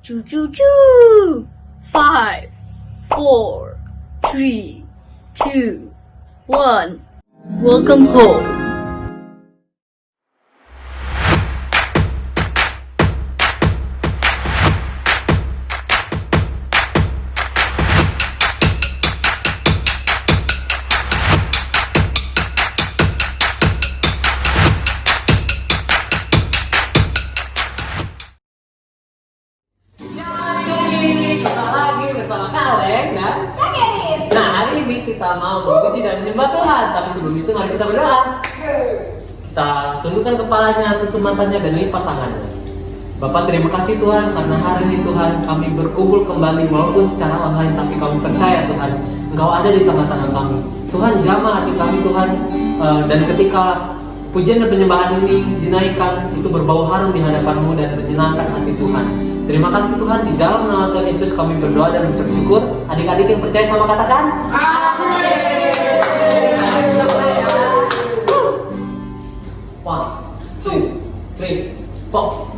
Choo choo choo. 5, 4, 3, 2, 1. Welcome home. Bersama Kaleng dan Kakerin. Nah, hari ini kita mau memuji dan menyembah Tuhan. Tapi sebelum itu mari kita berdoa. Kita tundukkan kepalanya, tutup matanya dan lipat tangannya. Bapak, terima kasih Tuhan karena hari ini Tuhan kami berkumpul kembali walaupun secara online, tapi kami percaya Tuhan Engkau ada di tengah-tengah kami. Tuhan, jamah hati kami Tuhan, dan ketika pujian dan penyembahan ini dinaikkan, itu berbau harum di hadapan-Mu dan menyenangkan hati Tuhan. Terima kasih Tuhan, di dalam nama Tuhan Yesus kami berdoa dan mengucap syukur. Adik-adik yang percaya sama katakan amin. 1, 2, 3, 4.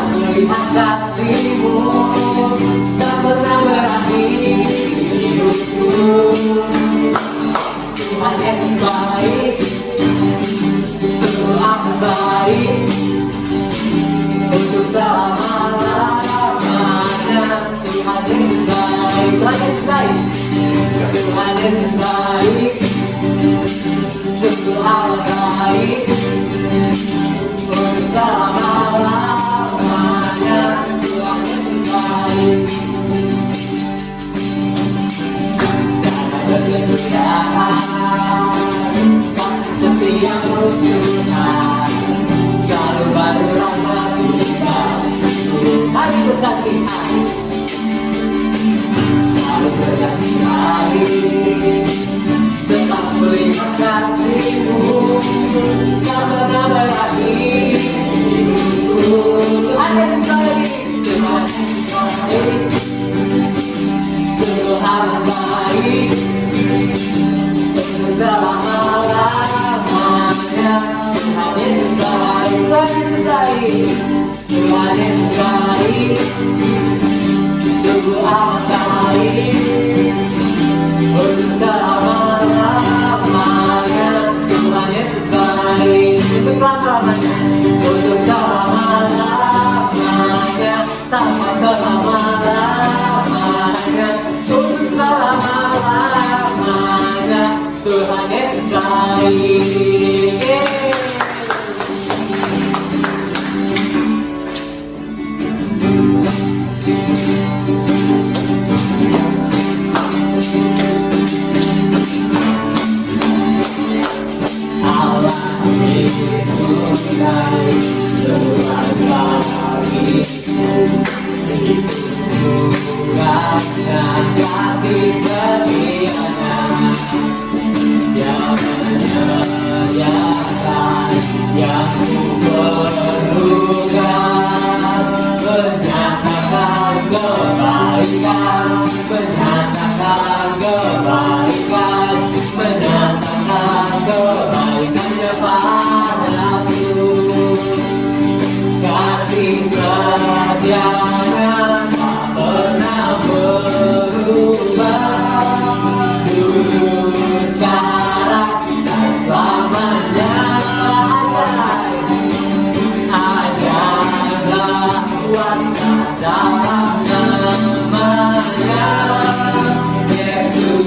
Melihat kasih-Mu tak pernah berakhir hidupku. Tuhan yang baik, Tuhan baik untuk selama-lamanya. Tuhan yang baik, Tuhan yang baik, Tuhan yang baik, Tuhan baik untuk selama-lamanya. Setiap rujukan selalu baru rahmat Tuhan. Hari berganti hari, selalu berganti hari, tetap melihat kasih-Mu tak pernah berakhir hidupku. Tuhan yang baik, Tuhan yang baik, Tuhan baik untuk selama-lamanya. Tuhan yang baik, Tuhan yang baik, Tuhan yang baik, sungguh amat baik untuk selama-lamanya. Tuhan yang baik untuk selama-lamanya, untuk selama-lamanya, sama selama-lamanya, untuk selama-lamanya. Tuhan yang baik. Allah itu baik, Tuhan bagiku. Murahkan kasih setianya, Dia menyediakan yang ku perlukan, menyatakan kebaikan, menyatakan kebaikan, menyatakan kebaikannya padaku. Kasih setianya tak pernah berubah, dulu sekarang dan selamanya. Ada kuasa dalam namanya. Yesus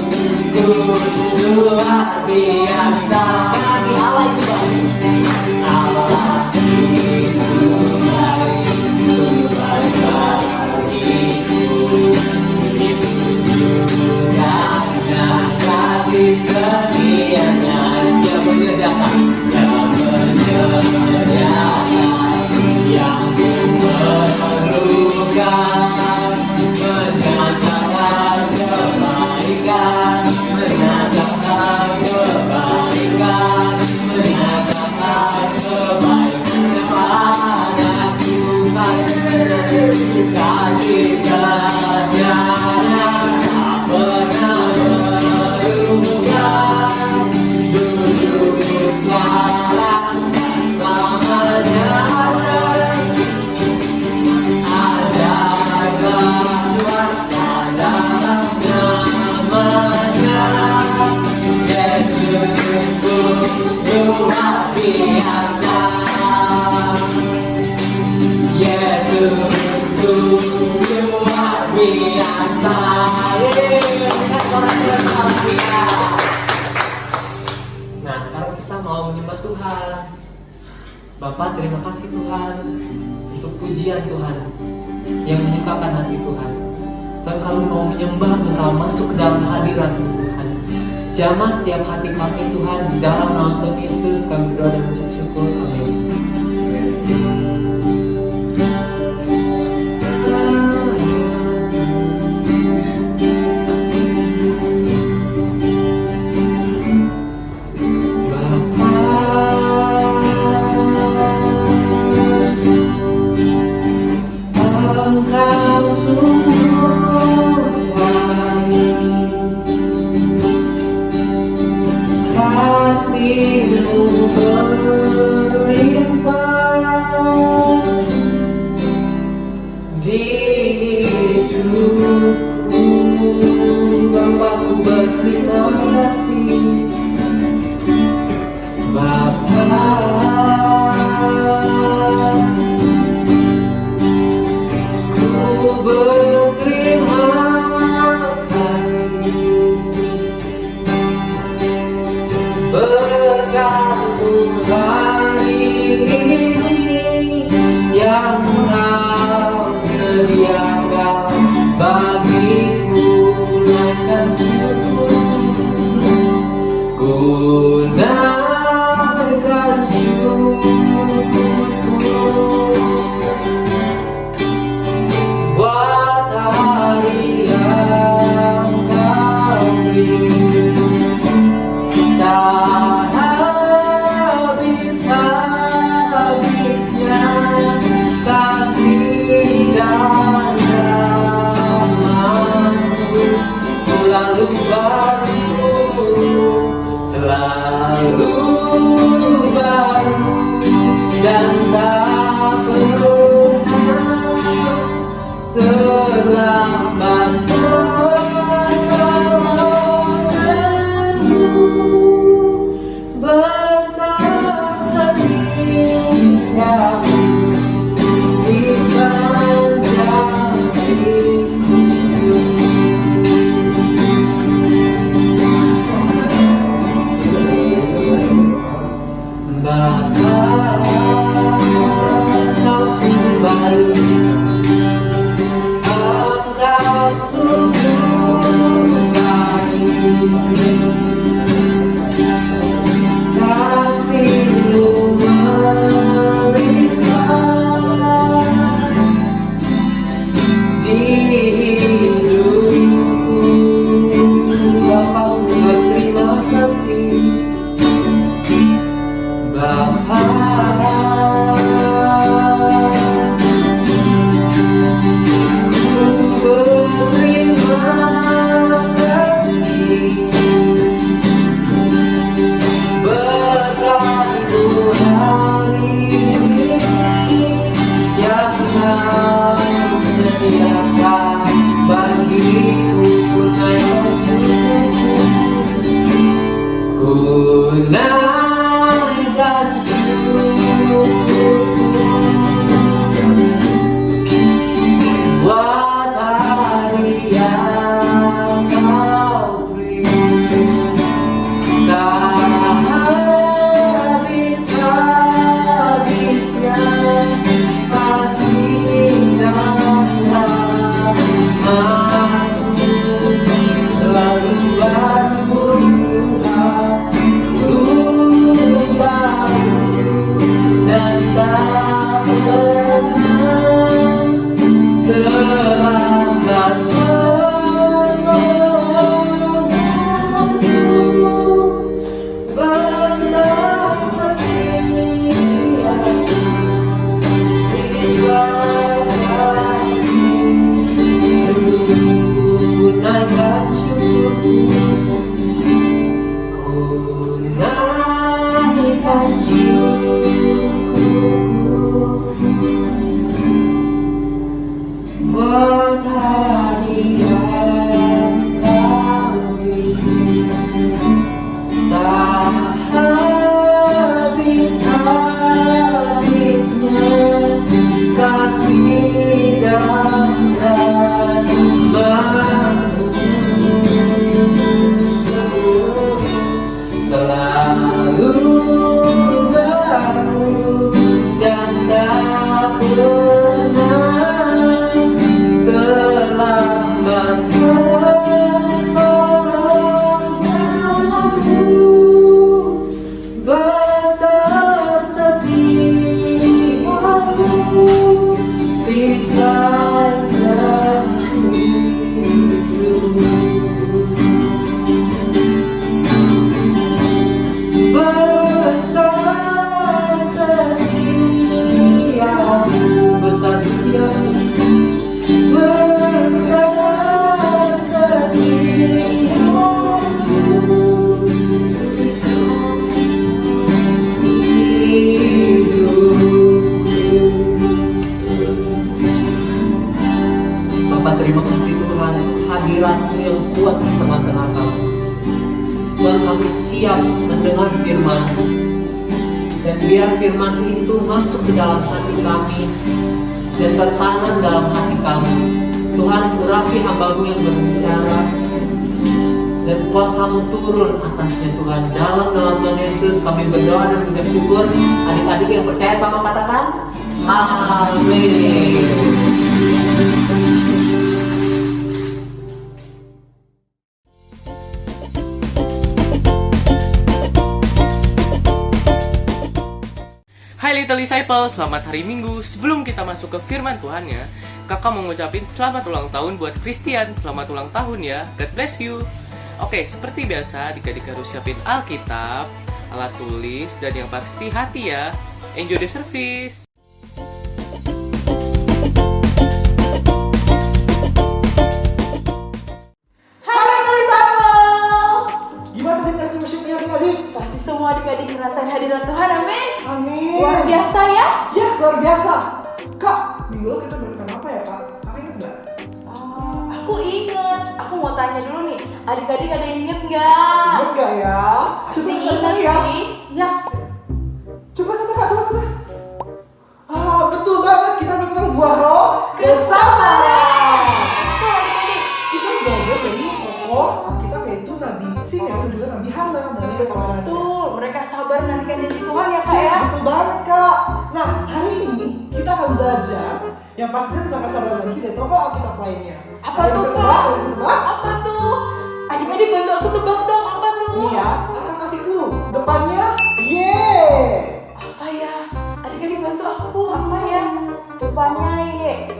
luar biasa. Kasih Allah itu baik, Allah itu baik, Tuhan bagiku. Itu juga kasih setianya. Dia menyediakan, Dia menyediakan yang ku perlukan. kasih sejarah tak pernah berubah. Dulu sekarang selamanya ada kekuatan dalam namanya. Yesus itu luar biasa. Yesus itu luar biasa. Nah, sekarang kita mau menyembah Tuhan. Bapak, terima kasih Tuhan untuk pujian Tuhan yang menyukakan hati Tuhan. Tuhan, kami mau menyembah Engkau, masuk ke dalam hadirat Tuhan. Jamah setiap hati kami Tuhan, di dalam nama Tuhan Yesus kami berdoa dan mengucap syukur. Amin. buat hari yang lalu tak habis-habisnya kasih dan rahmatmu selalu baru dan tak pernah terlambat. Pertolonganmu besar setiamu, pisahkan hidup. Besar setia, besar setia, besar Bapak, terima kasih Tuhan, hadirat-Mu yang kuat di tengah-tengah kami. Tuhan, kami siap mendengar firman-Mu, dan biar firman itu masuk ke dalam hati kami dan tertanam dalam hati kami. Tuhan, urapi hamba-Mu yang berbicara, dan kuasa-Mu turun atasnya Tuhan. Dalam nama Tuhan Yesus kami berdoa dan mengucap syukur. Adik-adik yang percaya sama katakan amin. Hai Little Disciple, selamat hari Minggu. Sebelum kita masuk ke firman Tuhannya, kakak mau ngucapin selamat ulang tahun buat Christian. Selamat ulang tahun ya, God bless you. Oke, seperti biasa adik-adik harus siapin Alkitab, alat tulis, dan yang pasti hati ya. Enjoy the service. Gimana tadi praise worship-nya adik-adik? Pasti semua adik-adik ngerasain hadirat Tuhan, amin. Amin. Luar biasa ya. Yes, luar biasa. Kak, minggu lalu kita berikan apa ya kak? Kakak ingat nggak? Aku inget. Aku mau tanya dulu nih, adik-adik ada yang inget nggak? Ingat nggak ya? Pasti Coba inget saya ya. sih. Ya. Coba sana kak, coba sana. Betul banget, kita melakukan buah roh kesabaran. Betul adik-adik. Kita belajar dari tokoh Alkitab yaitu Nabi Simeon dan juga Nabi Hana mengenai kesabaran. Betul. Mereka sabar menantikan janji Tuhan ya kak Yes, ya. betul banget kak. Nah, hari ini kita akan belajar yang pastinya tentang kesabaran lagi dari tokoh Alkitab lainnya. Apa Ada yang tuh bisa kak? tebak? Ada yang bisa tebak? Apa tuh? Adik-adik bantu aku tebak dong. Apa tuh? Nih ya, akan kasih clue. Depannya, yeay. Apa ya? Adik-adik bantu aku. Apa ya? Depannya ye.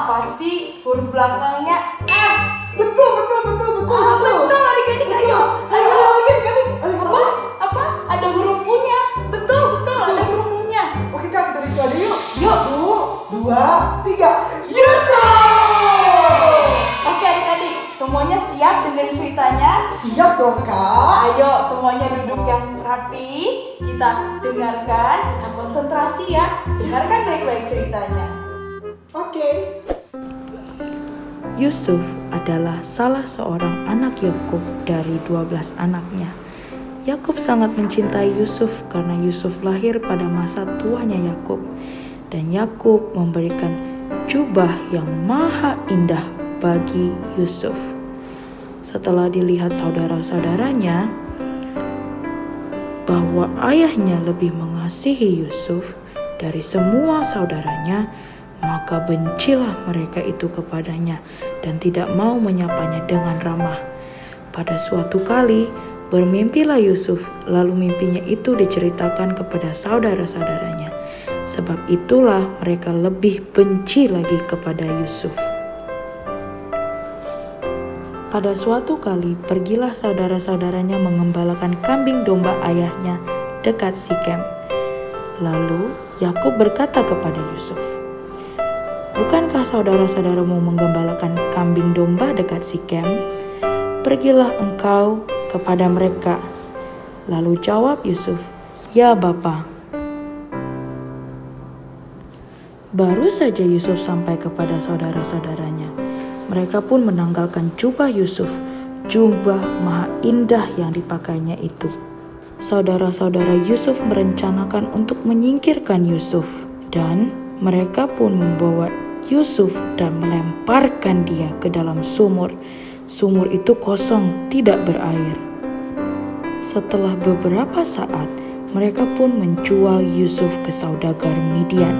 Pasti huruf belakangnya F. Betul. Betul adik-adik. Ayo. Ayo lagi adik. Apa? Apa? Ada huruf U-nya. Betul. Ada huruf U-nya. Oke kak, kita review aja yuk. Yuk. 1, 2, 3. Yusuf. Oke adik-adik, semuanya siap dengerin ceritanya? Siap dong kak. Ayo semuanya duduk yang rapi. Kita dengarkan, kita konsentrasi ya. Dengarkan baik-baik ceritanya. Oke. Yusuf adalah salah seorang anak Yakub dari 12 anaknya. Yakub sangat mencintai Yusuf karena Yusuf lahir pada masa tuanya Yakub, dan Yakub memberikan jubah yang maha indah bagi Yusuf. Setelah dilihat saudara-saudaranya bahwa ayahnya lebih mengasihi Yusuf dari semua saudaranya, maka bencilah mereka itu kepadanya dan tidak mau menyapanya dengan ramah. Pada suatu kali, bermimpilah Yusuf, lalu mimpinya itu diceritakan kepada saudara-saudaranya. Sebab itulah mereka lebih benci lagi kepada Yusuf. Pada suatu kali, pergilah saudara-saudaranya mengembalakan kambing domba ayahnya dekat Sikem. Lalu Yakub berkata kepada Yusuf, "Bukankah saudara-saudaramu menggembalakan kambing domba dekat Sikem? Pergilah engkau kepada mereka." Lalu jawab Yusuf, "Ya Bapa." Baru saja Yusuf sampai kepada saudara-saudaranya, mereka pun menanggalkan jubah Yusuf, jubah maha indah yang dipakainya itu. Saudara-saudara Yusuf merencanakan untuk menyingkirkan Yusuf, dan mereka pun membawa Yusuf dan melemparkan dia ke dalam sumur. Sumur itu kosong, tidak berair. Setelah beberapa saat, mereka pun menjual Yusuf ke saudagar Midian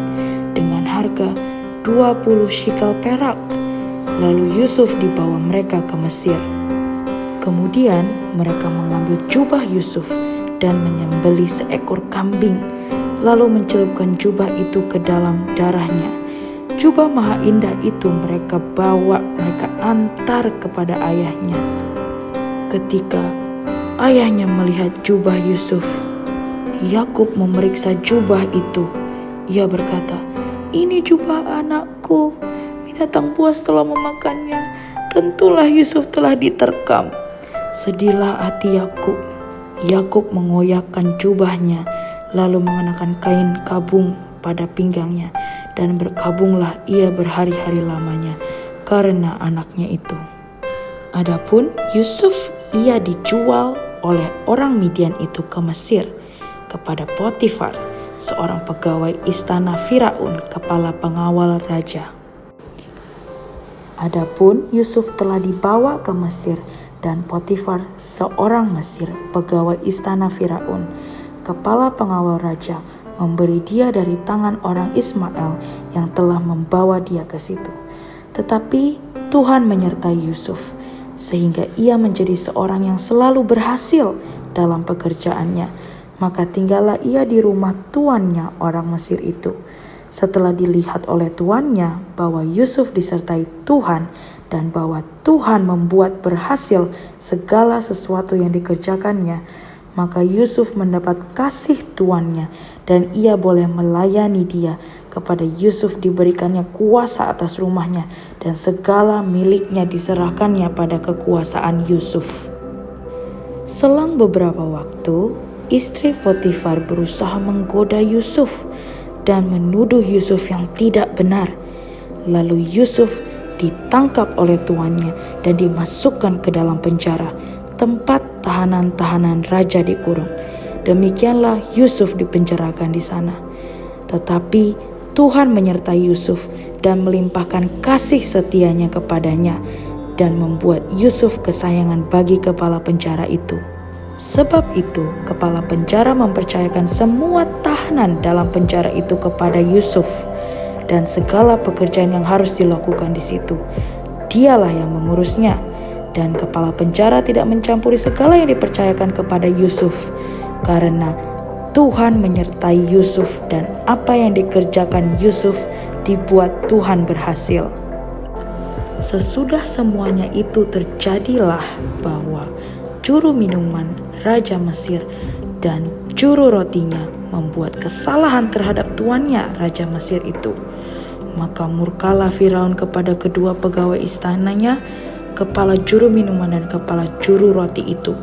dengan harga 20 shekel perak. Lalu Yusuf dibawa mereka ke Mesir. Kemudian mereka mengambil jubah Yusuf dan menyembelih seekor kambing, lalu mencelupkan jubah itu ke dalam darahnya. Jubah maha indah itu mereka bawa, mereka antar kepada ayahnya. Ketika ayahnya melihat jubah Yusuf, Yakub memeriksa jubah itu. Ia berkata, "Ini jubah anakku. Binatang buas telah memakannya. Tentulah Yusuf telah diterkam." Sedihlah hati Yakub. Yakub mengoyakkan jubahnya, lalu mengenakan kain kabung pada pinggangnya, dan berkabunglah ia berhari-hari lamanya karena anaknya itu. Adapun Yusuf, ia dijual oleh orang Midian itu ke Mesir kepada Potifar, seorang pegawai istana Firaun, kepala pengawal raja. Adapun Yusuf telah dibawa ke Mesir, dan Potifar, seorang Mesir, pegawai istana Firaun, kepala pengawal raja, memberi dia dari tangan orang Ismail yang telah membawa dia ke situ. Tetapi Tuhan menyertai Yusuf, sehingga ia menjadi seorang yang selalu berhasil dalam pekerjaannya. Maka tinggallah ia di rumah tuannya orang Mesir itu. Setelah dilihat oleh tuannya bahwa Yusuf disertai Tuhan dan bahwa Tuhan membuat berhasil segala sesuatu yang dikerjakannya, maka Yusuf mendapat kasih tuannya dan ia boleh melayani dia. Kepada Yusuf diberikannya kuasa atas rumahnya dan segala miliknya diserahkannya pada kekuasaan Yusuf. Selang beberapa waktu, istri Potifar berusaha menggoda Yusuf dan menuduh Yusuf yang tidak benar. Lalu Yusuf ditangkap oleh tuannya dan dimasukkan ke dalam penjara, tempat tahanan-tahanan raja dikurung. Demikianlah Yusuf dipenjarakan di sana. Tetapi Tuhan menyertai Yusuf dan melimpahkan kasih setianya kepadanya dan membuat Yusuf kesayangan bagi kepala penjara itu. Sebab itu, kepala penjara mempercayakan semua tahanan dalam penjara itu kepada Yusuf dan segala pekerjaan yang harus dilakukan di situ. Dialah yang mengurusnya, dan kepala penjara tidak mencampuri segala yang dipercayakan kepada Yusuf, karena Tuhan menyertai Yusuf dan apa yang dikerjakan Yusuf dibuat Tuhan berhasil. Sesudah semuanya itu terjadilah bahwa juru minuman Raja Mesir dan juru rotinya membuat kesalahan terhadap tuannya Raja Mesir itu. Maka murkalah Firaun kepada kedua pegawai istananya, kepala juru minuman dan kepala juru roti itu.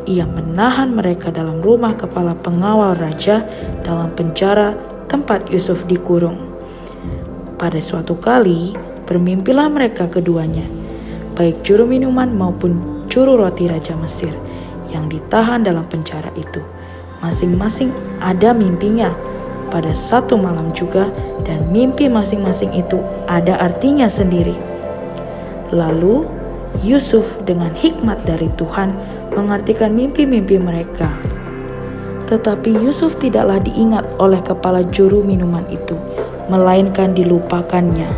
Ia menahan mereka dalam rumah kepala pengawal raja dalam penjara tempat Yusuf dikurung. Pada suatu kali bermimpilah mereka keduanya, baik juru minuman maupun juru roti Raja Mesir yang ditahan dalam penjara itu. Masing-masing ada mimpinya pada satu malam juga, dan mimpi masing-masing itu ada artinya sendiri. Lalu Yusuf dengan hikmat dari Tuhan mengartikan mimpi-mimpi mereka. Tetapi Yusuf tidaklah diingat oleh kepala juru minuman itu, melainkan dilupakannya.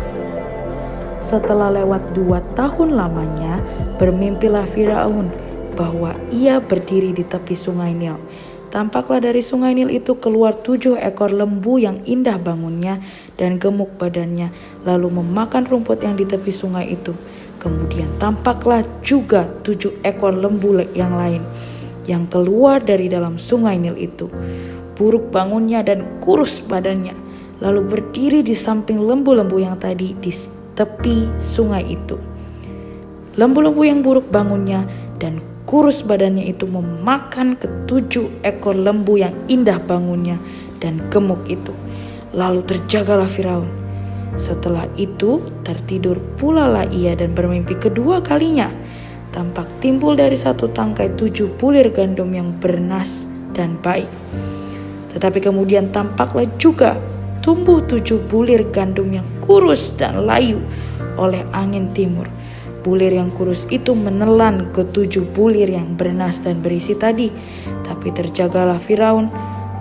Setelah lewat 2 tahun lamanya, bermimpilah Firaun bahwa ia berdiri di tepi sungai Nil. Tampaklah dari sungai Nil itu keluar 7 ekor lembu yang indah bangunnya dan gemuk badannya, lalu memakan rumput yang di tepi sungai itu. Kemudian tampaklah juga 7 ekor lembu yang lain yang keluar dari dalam sungai Nil itu. Buruk bangunnya dan kurus badannya, lalu berdiri di samping lembu-lembu yang tadi di tepi sungai itu. Lembu-lembu yang buruk bangunnya dan kurus badannya itu memakan ke-7 ekor lembu yang indah bangunnya dan gemuk itu. Lalu terjagalah Firaun. Setelah itu tertidur pula lah ia dan bermimpi kedua kalinya. Tampak timbul dari satu tangkai 7 bulir gandum yang bernas dan baik. Tetapi kemudian tampaklah juga tumbuh 7 bulir gandum yang kurus dan layu oleh angin timur. Bulir yang kurus itu menelan ke-7 bulir yang bernas dan berisi tadi. Tapi terjagalah Firaun,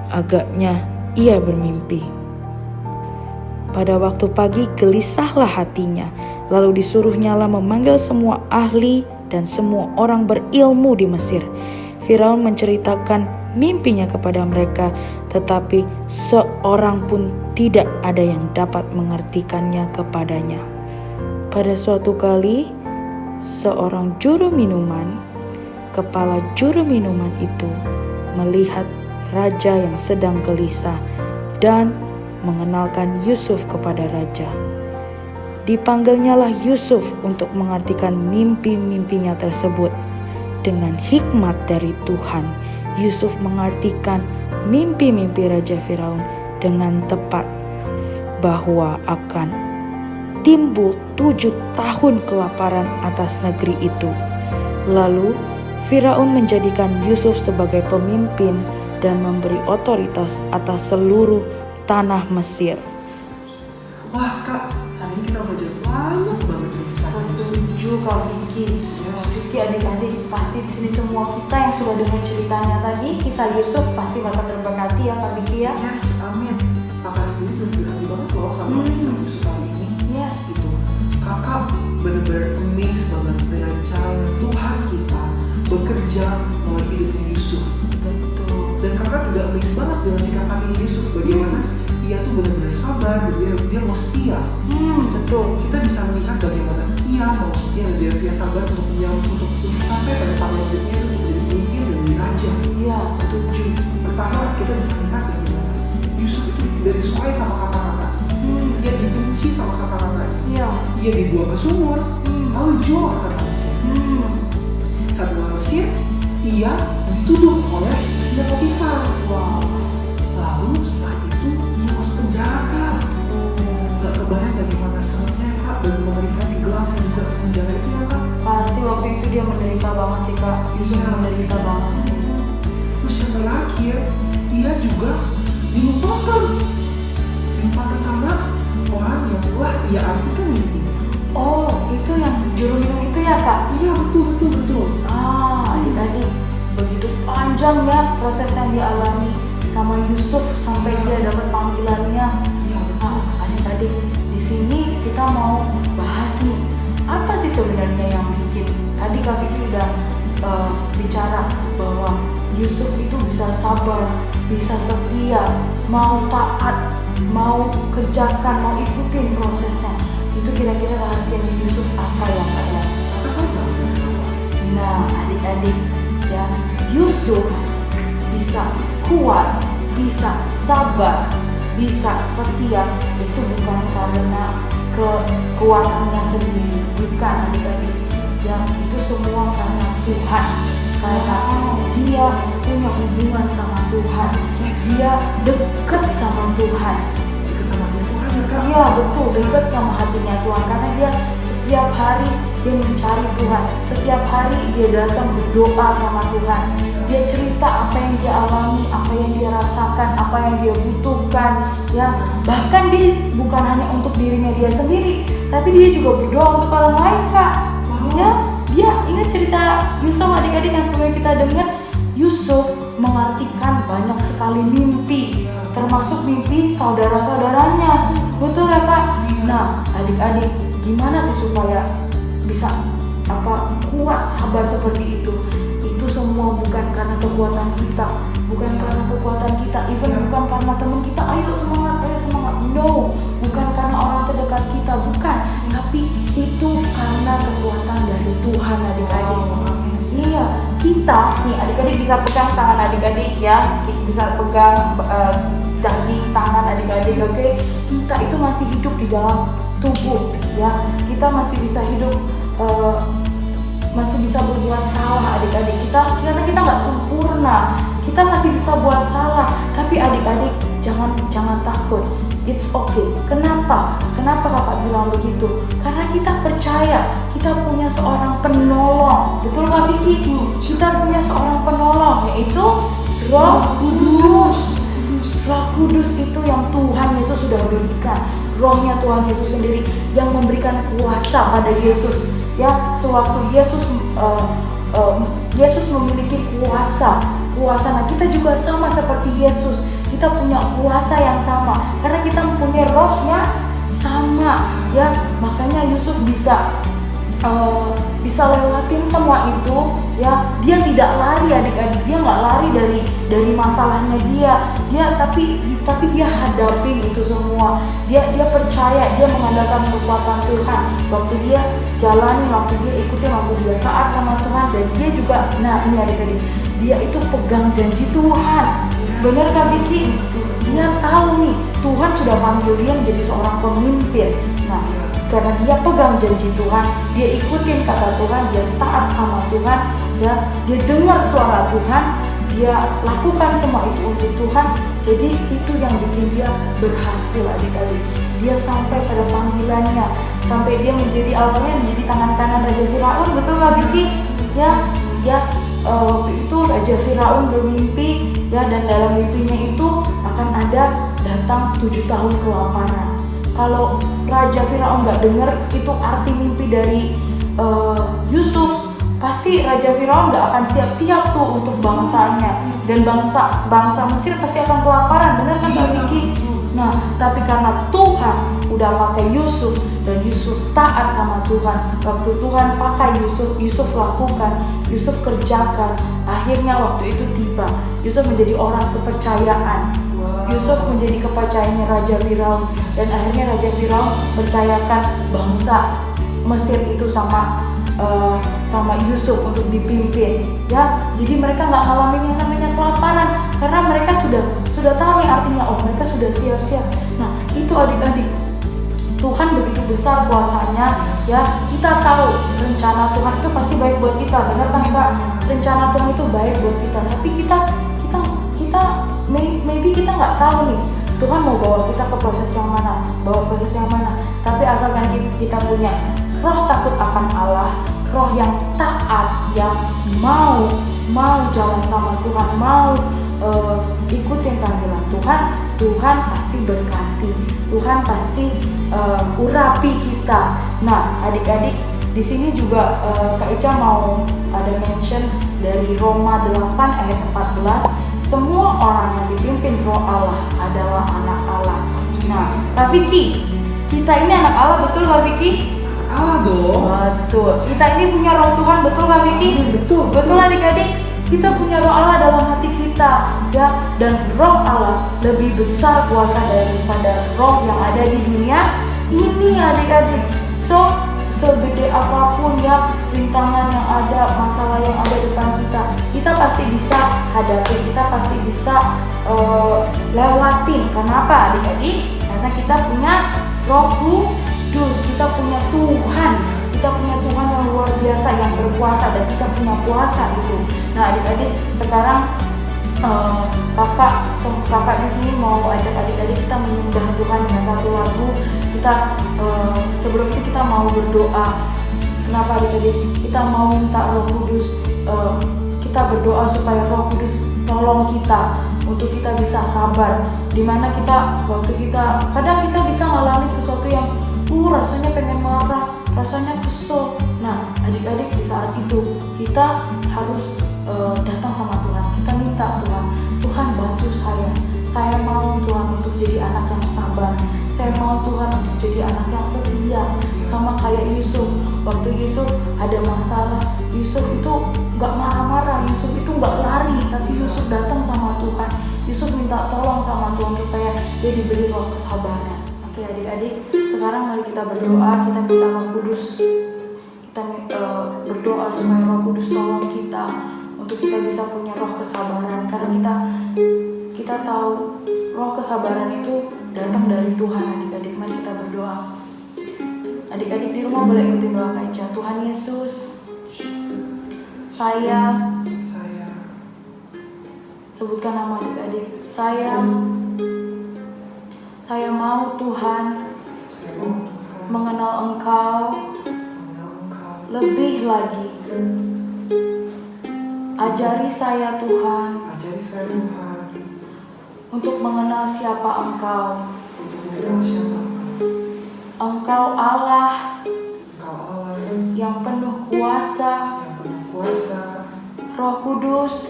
agaknya ia bermimpi. Pada waktu pagi gelisahlah hatinya, lalu disuruhnyalah memanggil semua ahli dan semua orang berilmu di Mesir. Firaun menceritakan mimpinya kepada mereka, tetapi seorang pun tidak ada yang dapat mengertikannya kepadanya. Pada suatu kali, seorang juru minuman, kepala juru minuman itu melihat raja yang sedang gelisah dan mengenalkan Yusuf kepada raja. Dipanggilnyalah Yusuf untuk mengartikan mimpi-mimpinya tersebut. Dengan hikmat dari Tuhan, Yusuf mengartikan mimpi-mimpi Raja Firaun dengan tepat, bahwa akan timbul 7 tahun kelaparan atas negeri itu. Lalu Firaun menjadikan Yusuf sebagai pemimpin dan memberi otoritas atas seluruh tanah Mesir. Wah Kak, hari ini kita belajar banyak banget dari kisah Yusuf. Setuju Kak Vicky. Yes. Kak Vicky, adik-adik, pasti di sini semua kita yang sudah dengar ceritanya tadi, kisah Yusuf pasti merasa terberkati ya Kak Vicky ya. Yes, amin. Kakak sendiri berhati banget loh sama kisah Yusuf hari ini. Yes. Itu kakak benar-benar amazed banget dengan cara Tuhan kita bekerja melalui hidupnya Yusuf. Betul. Dan kakak juga amazed banget dengan sikap kaki Yusuf, bagaimana ia tuh benar-benar sabar, dia mau setia. Betul. Kita bisa melihat bagaimana ia mau setia dan dia sabar untuk sampai pada tahun hidupnya itu menjadi pemimpin dan menjadi raja. Iya, setuju. Pertama kita bisa lihat bagaimana Yusuf itu tidak disukai sama kakak-kakak. Dia dibenci sama kakak-kakak. Iya. Dia dibuang ke sumur, lalu dijual ke tanah Mesir. Saat di Mesir, ia dituduh oleh Istrinya Potifar. Wow. Lalu setelah itu ia masuk penjara Kak. Gak kebayang bagaimana seretnya Kak dan mengerikan di gelap dan juga penjara itu ya Kak. Pasti waktu itu dia menderita banget sih Kak. Yusuf Iya. menderita banget sih. Terus yang terakhir, ia juga dilupakan sama orang yang telah ia artikan mimpinya. Oh, itu yang juru minum itu ya Kak? Iya betul. Adik-adik, begitu panjang ya proses yang dialami sama Yusuf sampai dia dapat panggilannya. Iya betul. Adik-adik, di sini kita mau bahas nih, apa sih sebenarnya yang bikin? Tadi Kak Vicky udah bicara bahwa Yusuf itu bisa sabar, bisa setia, mau taat, mau kerjakan, mau ikutin prosesnya. Itu kira-kira rahasianya Yusuf apa ya Kak ya? Nah adik-adik ya, Yusuf bisa kuat, bisa sabar, bisa setia, itu bukan karena kekuatannya sendiri, bukan adik-adik ya, itu semua karena Tuhan, karena dia punya hubungan sama Tuhan, dia dekat sama Tuhan. Dekat sama Tuhan ya Kak. Iya betul, dekat sama hatinya Tuhan, karena dia setiap hari dia mencari Tuhan, setiap hari dia datang berdoa sama Tuhan, dia cerita apa yang dia alami, apa yang dia rasakan, apa yang dia butuhkan ya. Bahkan dia bukan hanya untuk dirinya dia sendiri, tapi dia juga berdoa untuk orang lain Kak. Ya, dia ingat cerita Yusuf adik-adik yang sebelumnya kita dengar. Yusuf mengartikan banyak sekali mimpi, termasuk mimpi saudara-saudaranya. Betul ya Kak? Nah adik-adik, gimana sih supaya bisa kuat sabar seperti itu? Itu semua bukan karena kekuatan kita, bukan karena kekuatan kita, even bukan karena teman kita, ayo semangat, no, bukan karena orang terdekat kita, bukan, tapi itu karena kekuatan dari Tuhan adik-adik. Iya, kita nih adik-adik bisa pegang tangan adik-adik ya, bisa pegang kaki tangan adik-adik, oke? Kita itu masih hidup di dalam tubuh ya, kita masih bisa hidup, masih bisa berbuat salah adik-adik. Kita nggak sempurna, kita masih bisa buat salah, tapi adik-adik jangan takut. It's okay. Kenapa? Kenapa kakak bilang begitu? Karena kita percaya kita punya seorang penolong. Betul Kak Vicky? Kita punya seorang penolong, yaitu Roh Kudus. Roh Kudus itu yang Tuhan Yesus sudah berikan. Rohnya Tuhan Yesus sendiri yang memberikan kuasa pada Yesus. Ya, sewaktu Yesus memiliki kuasa. Nah, kita juga sama seperti Yesus. Kita punya kuasa yang sama karena kita mempunyai rohnya sama. Ya, makanya Yusuf bisa lewatin semua itu. Ya, dia tidak lari adik-adik. Dia nggak lari dari masalahnya tapi dia hadapin itu semua. Dia percaya, dia mengandalkan kekuatan Tuhan. Waktu dia jalani, waktu dia ikutin, waktu dia taat sama Tuhan, dan dia juga, nah ini adik-adik, dia itu pegang janji Tuhan. Bener Kak Vicky? Dia tahu nih, Tuhan sudah panggil dia menjadi seorang pemimpin. Nah, karena dia pegang janji Tuhan, dia ikutin kata Tuhan, dia taat sama Tuhan, ya, dia dengar suara Tuhan, dia lakukan semua itu untuk Tuhan. Jadi itu yang bikin dia berhasil adik-adik. Dia sampai pada panggilannya, sampai dia menjadi menjadi tangan kanan Raja Firaun. Betul Kak Vicky? Waktu itu Raja Firaun bermimpi, ya, dan dalam mimpinya itu akan ada datang 7 tahun kelaparan. Kalau Raja Firaun nggak dengar itu arti mimpi dari Yusuf, pasti Raja Firaun nggak akan siap-siap tuh untuk bangsanya, dan bangsa Mesir pasti akan kelaparan. Benar kan Kak Vicky? Nah, tapi karena Tuhan udah pakai Yusuf dan Yusuf taat sama Tuhan. Waktu Tuhan pakai Yusuf lakukan, Yusuf kerjakan. Akhirnya waktu itu tiba, Yusuf menjadi orang kepercayaan. Yusuf menjadi kepercayaannya Raja Firaun, dan akhirnya Raja Firaun percayakan bangsa Mesir itu sama Yusuf untuk dipimpin. Ya, jadi mereka nggak ngalamin yang namanya kelaparan karena mereka sudah tahu nih artinya. Oh, mereka sudah siap-siap. Nah, itu adik-adik, Tuhan begitu besar kuasanya. Ya, kita tahu rencana Tuhan itu pasti baik buat kita. Benar kan Kak? Rencana Tuhan itu baik buat kita. Tapi kita maybe kita nggak tahu nih Tuhan mau bawa kita ke proses yang mana. Tapi asalkan kita punya roh takut akan Allah, roh yang taat, yang mau jalan sama Tuhan, mau ikutin panggilan Tuhan, Tuhan pasti berkati, Tuhan pasti urapi kita. Nah, adik-adik, di sini juga Kak Ica mau ada mention dari Roma 8 ayat 14. Semua orang yang dipimpin roh Allah adalah anak Allah. Nah, Kak Vicky, kita ini anak Allah, betul Kak Vicky? Allah dong. Betul. Kita ini punya roh Tuhan, betul Kak Vicky? Betul. Betul adik-adik. Kita punya roh Allah dalam hati kita, ya. Dan roh Allah lebih besar kuasa daripada roh yang ada di dunia ini adik-adik. So, segede apapun ya rintangan yang ada, masalah yang ada depan kita pasti bisa hadapi, kita pasti bisa lewatin. Kenapa adik-adik? Karena kita punya Roh Kudus, kita punya Tuhan yang luar biasa, yang berkuasa, dan kita punya kuasa itu. Nah adik-adik, sekarang kakak di sini mau ajak adik-adik kita menyembah Tuhan dengan satu lagu. Kita sebelum itu kita mau berdoa. Kenapa adik-adik? Kita mau minta Roh Kudus. Kita berdoa supaya Roh Kudus tolong kita untuk kita bisa sabar. Dimana kadang kita bisa ngalamin sesuatu yang rasanya pengen marah, rasanya kesel. Nah adik-adik, di saat itu kita harus datang sama Tuhan. Kita minta Tuhan bantu saya mau Tuhan untuk jadi anak yang sabar, saya mau Tuhan untuk jadi anak yang setia, sama kayak Yusuf. Waktu Yusuf ada masalah, Yusuf itu gak marah-marah, Yusuf itu gak lari, tapi Yusuf datang sama Tuhan. Yusuf minta tolong sama Tuhan supaya dia diberi roh kesabaran. Oke adik-adik, sekarang mari kita berdoa, kita minta Roh Kudus. Kita berdoa supaya Roh Kudus tolong kita untuk kita bisa punya roh kesabaran, karena kita tahu roh kesabaran itu datang dari Tuhan adik-adik. Mari kita berdoa. Adik-adik di rumah boleh ikutin doa Kak Ica. Tuhan Yesus, saya sebutkan nama adik-adik. Saya Saya mau Tuhan Saya mau Tuhan mengenal Engkau mengenal Engkau lebih lagi. Ajari saya Tuhan Ajari saya Tuhan untuk mengenal siapa Engkau. untuk mengenal siapa Engkau. Engkau Allah Engkau Allah yang penuh kuasa, yang penuh kuasa, Roh Kudus,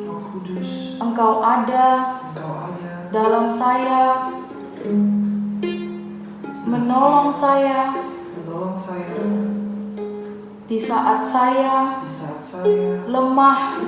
Roh Kudus. Engkau ada Engkau ada dalam saya, menolong saya menolong saya di saat saya di saat saya lemah,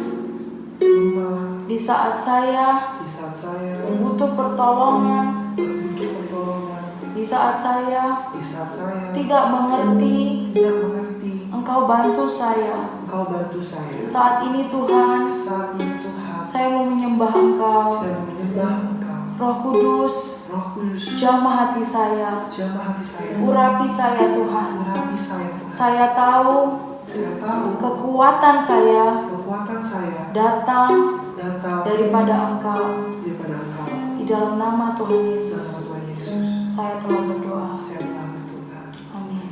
lemah, di saat saya di saat saya butuh pertolongan, butuh pertolongan, di saat saya di saat saya tidak mengerti. tidak mengerti. Engkau bantu saya. Engkau bantu saya. Saat ini Tuhan, Saat ini Tuhan, saya mau menyembah Engkau. saya menyembah Engkau. Roh Kudus, Roh Kudus, jamah hati saya, jamah hati saya. urapi saya Tuhan. Urapi saya Tuhan. Saya tahu Saya tahu kekuatan saya kekuatan saya datang datang daripada Engkau. daripada Engkau. Di dalam nama Tuhan Dalam Yesus, Tuhan Yesus, saya telah berdoa. saya telah berdoa. Amin.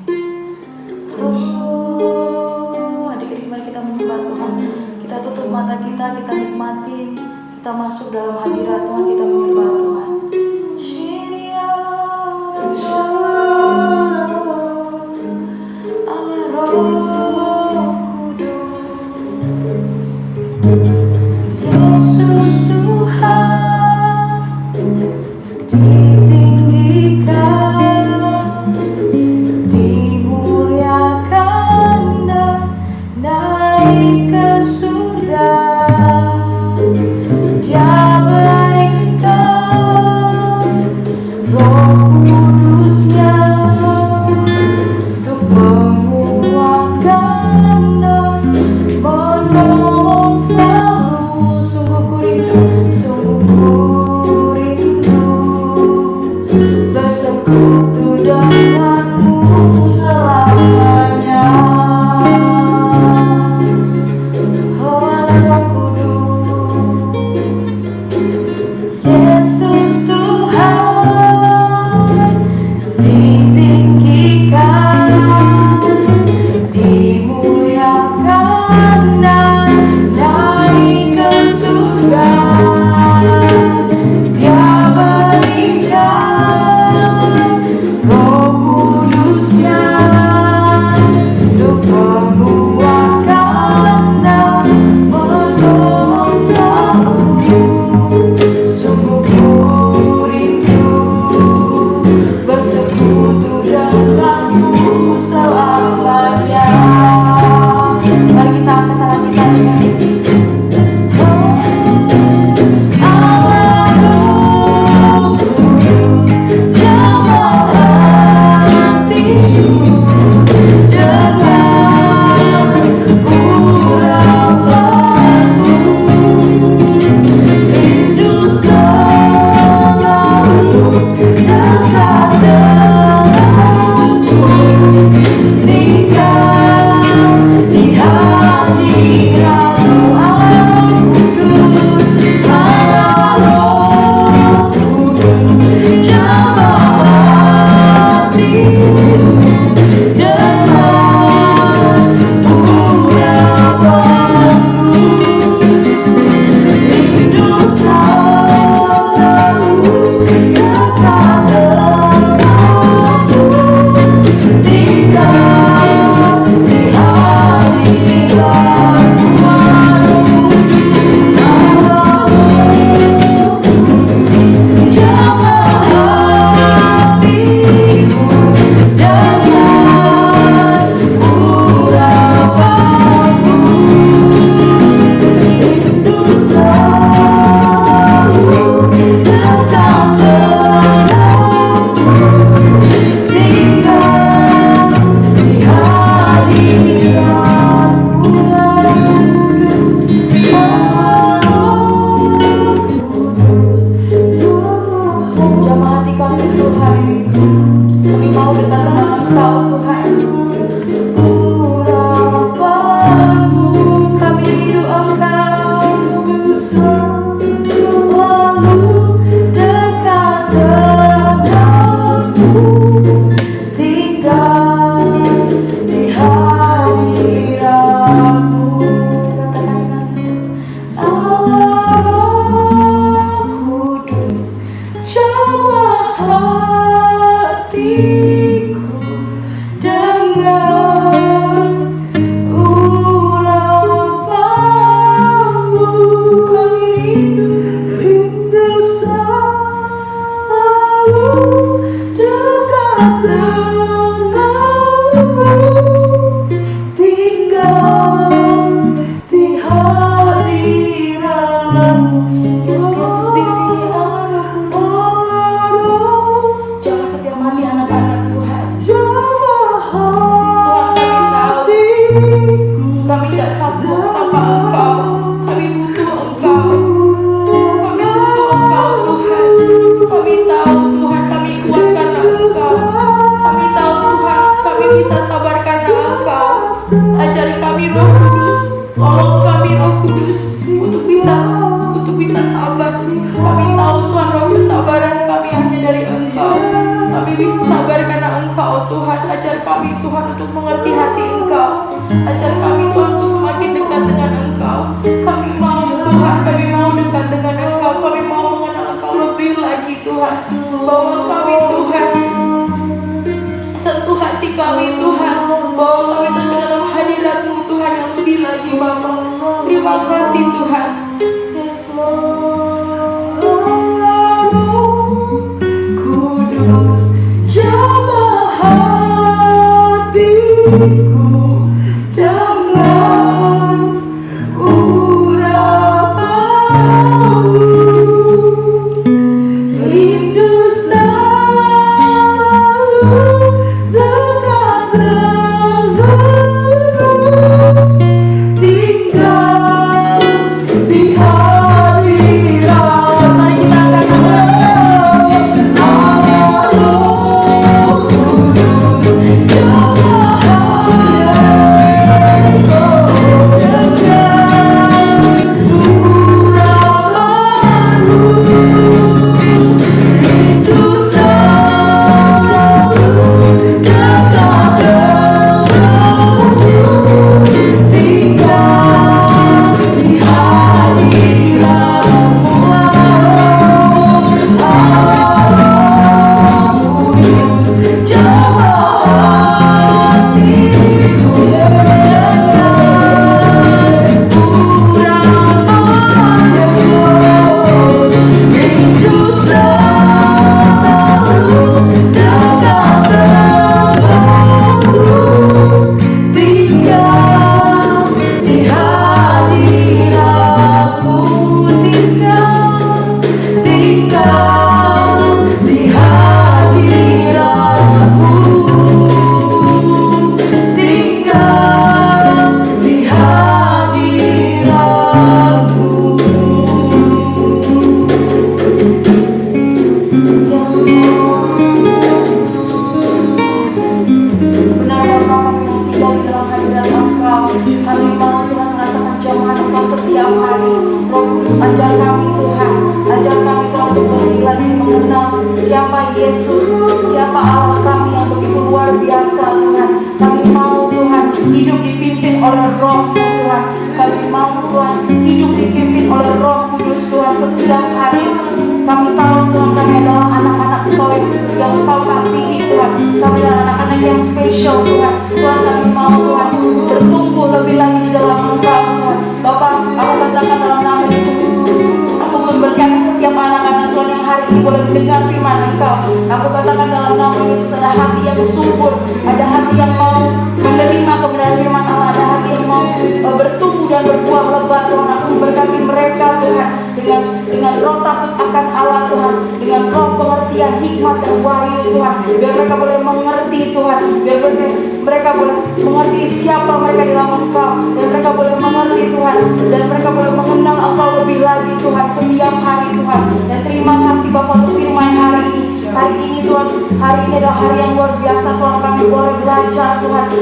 Oh, adik-adik, mari kita menyembah Tuhan. Kita tutup mata kita nikmatin. Kita masuk dalam hadirat Tuhan, kita menyembah Tuhan. Allah Roh Kudus, Yesus Tuhan ditinggikan, dimuliakan dan naik ke surga. Dia berikan Roh Kudusnya untuk menguatkan dan menolong selalu.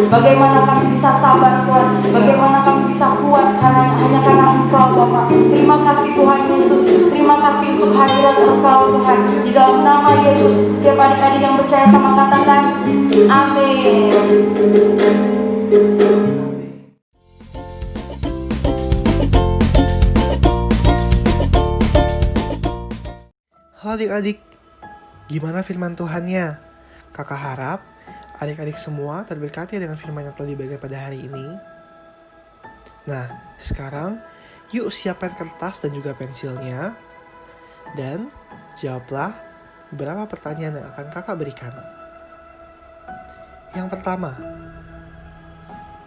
Bagaimana kami bisa sabar Tuhan, bagaimana kami bisa kuat hanya karena Engkau Bapa. Terima kasih Tuhan Yesus, terima kasih untuk hadirat Engkau Tuhan. Di dalam nama Yesus, setiap adik-adik yang percaya sama katakan amin. Halo adik-adik, gimana firman Tuhannya? Kakak harap Adik-adik semua terberkati dengan firman yang telah dibagikan pada hari ini. Nah, sekarang yuk siapkan kertas dan juga pensilnya. Dan jawablah beberapa pertanyaan yang akan kakak berikan. Yang pertama,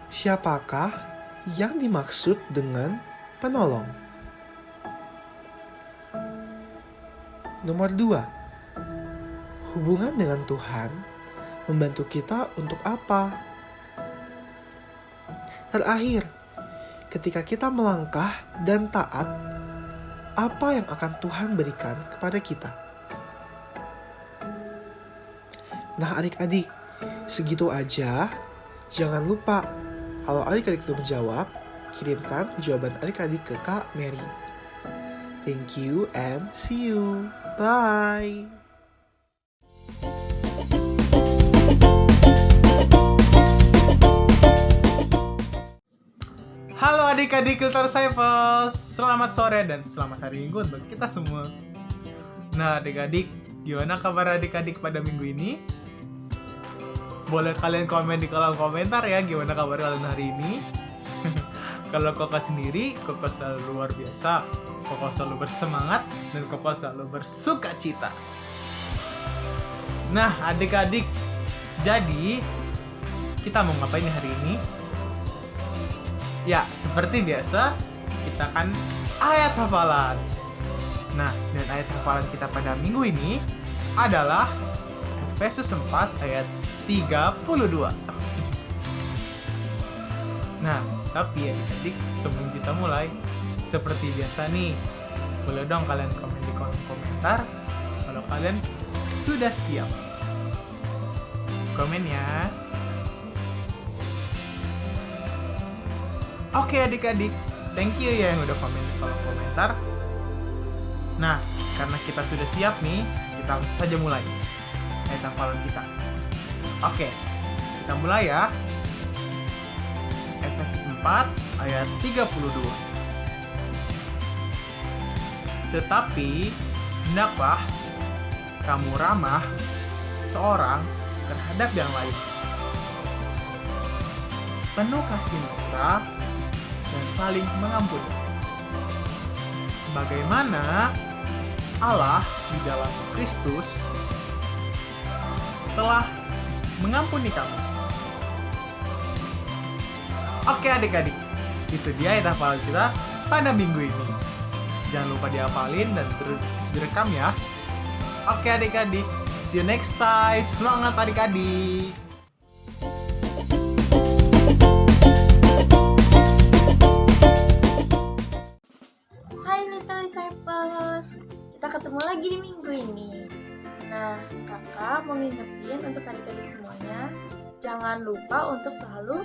siapakah yang dimaksud dengan penolong? Nomor 2, hubungan dengan Tuhan membantu kita untuk apa? Terakhir, ketika kita melangkah dan taat, apa yang akan Tuhan berikan kepada kita? Nah adik-adik, segitu aja. Jangan lupa, kalau adik-adik itu menjawab, kirimkan jawaban adik-adik ke Kak Mary. Thank you and see you. Bye. Halo adik-adik Little Disciples, selamat sore dan selamat hari Minggu untuk kita semua. Nah adik-adik, gimana kabar adik-adik pada minggu ini? Boleh kalian komen di kolom komentar ya, gimana kabar kalian hari ini? Kalau Koko sendiri, Koko selalu luar biasa, Koko selalu bersemangat, dan Koko selalu bersuka cita. Nah adik-adik, jadi kita mau ngapain hari ini? Ya, seperti biasa, kita akan ayat hafalan. Nah, dan ayat hafalan kita pada minggu ini adalah Efesus 4 ayat 32. Nah, tapi adik-adik, sebelum kita mulai, seperti biasa nih, boleh dong kalian komen di kolom komentar kalau kalian sudah siap. Komen ya. Oke adik-adik, thank you ya yang udah komen di kolom komentar. Nah, karena kita sudah siap nih, kita langsung saja mulai ayat hafalan kita. Oke, kita mulai ya. Efesus 4 ayat 32. Tetapi, hendaklah kamu ramah seorang terhadap yang lain, penuh kasih mesra dan saling mengampuni, sebagaimana Allah di dalam Kristus telah mengampuni kamu. Oke adik-adik, itu dia ayat hafalan kita pada minggu ini. Jangan lupa dihafalin dan terus direkam ya. Oke adik-adik, see you next time. Semangat adik-adik. Hai Little Disciples, kita ketemu lagi di minggu ini. Nah, kakak mau ngingetin untuk adik-adik semuanya, jangan lupa untuk selalu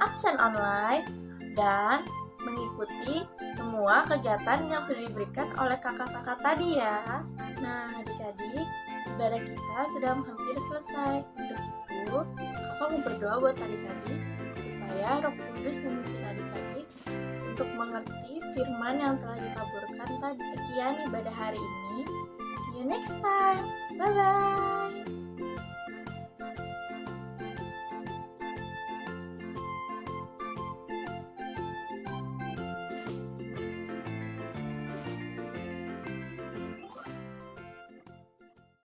absen online dan mengikuti semua kegiatan yang sudah diberikan oleh kakak-kakak tadi ya. Nah, adik-adik, ibadah kita sudah hampir selesai. Untuk itu, kakak mau berdoa buat adik-adik supaya Roh Kudus memimpin adik-adik untuk mengerti firman yang telah ditaburkan tadi. Sekian ibadah hari ini. See you next time. Bye-bye.